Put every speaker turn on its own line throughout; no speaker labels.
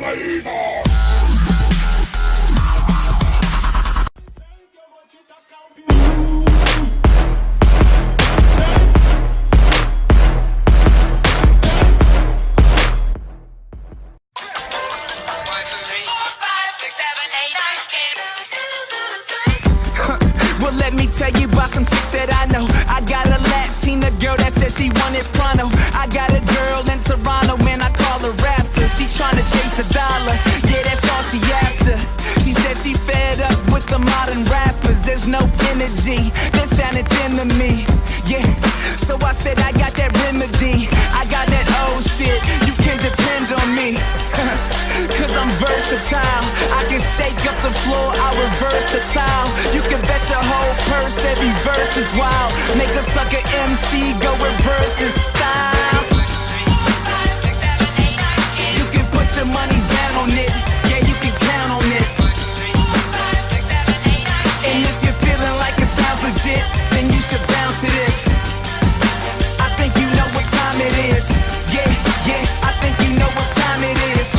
Well, let me tell you about some chicks that I know. I got a Latina girl that said she wanted pronto. I got a girl in Toronto, man, I call her Raptor. She tryna chase the dollar, yeah, that's all she after. She said she fed up with the modern rappers. There's no energy, that sounded thin to me, yeah. So I said I got that remedy. I got that old shit, you can depend on me. Cause I'm versatile, I can shake up the floor, I'll reverse the tile. You can bet your whole purse, every verse is wild. Make a sucker MC go reverse his style. You can put your money down on it, yeah, you can count on it. And if you're feeling like it sounds legit, then you should bounce to this. I think you know what time it is, yeah, yeah, I think you know what time it is.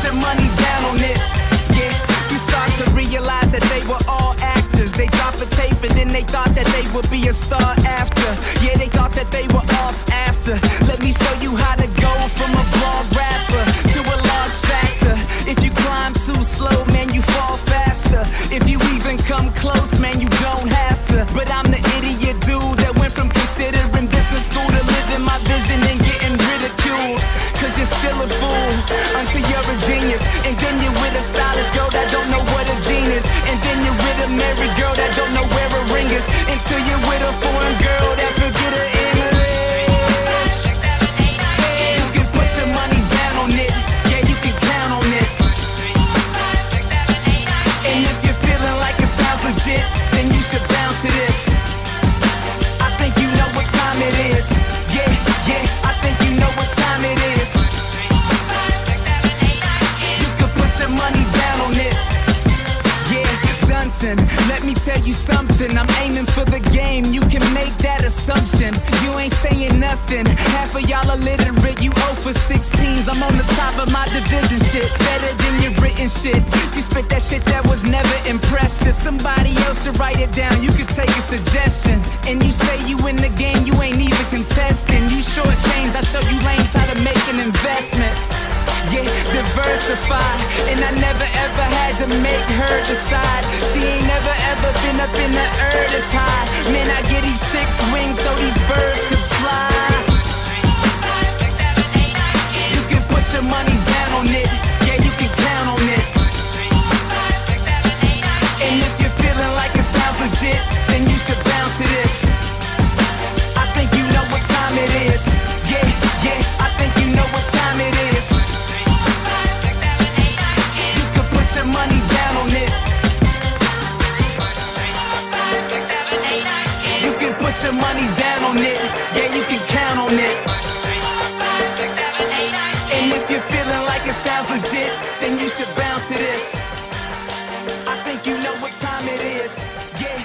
Your money down on it, yeah. You start to realize that they were all actors. They dropped a tape and then they thought that they would be a star after. Yeah, they thought that they were off after. Let me show you how to go from a blog rapper to a large factor. If you climb too slow, man, you fall faster. If you even come close, man, you don't have to. But I'm the idiot dude that went from considering business school to living my vision and getting ridiculed. Cause you're still a fool until you're a genius. And then you're with a stylish girl that don't know what a gene is. And then you're with a married girl that don't know where a ring is. Until you're with a foreign girl that forget her English. You can put your money down on it, yeah, you can count on it. And if you're feeling like it sounds legit, then you should bounce to this. I think you know what time it is, yeah, yeah, I think you know what time it is. Your money down on it, yeah. Dunson, let me tell you something. I'm aiming for the game, you can make that assumption. You ain't saying nothing, half of y'all illiterate. You 0 for 16s, I'm on the top of my division shit. Better than your written shit. You spit that shit that was never impressive. Somebody else should write it down, you could take a suggestion. And you say you in the game, you ain't even contesting. You short change, I show you lames how to make an investment. Yeah, diversify. And I never ever had to make her decide. She ain't never ever been up in the earth this high. Man, I get these chicks wings so these birds could fly. You can put your money down on it, yeah, you can count on it. And if you're feeling like it sounds legit, then you should bounce to this. I think you know what time it is, yeah, yeah, I think you know what time it is. Your money down on it. You can put your money down on it, yeah, you can count on it. And if you're feeling like it sounds legit, then you should bounce to this. I think you know what time it is, yeah.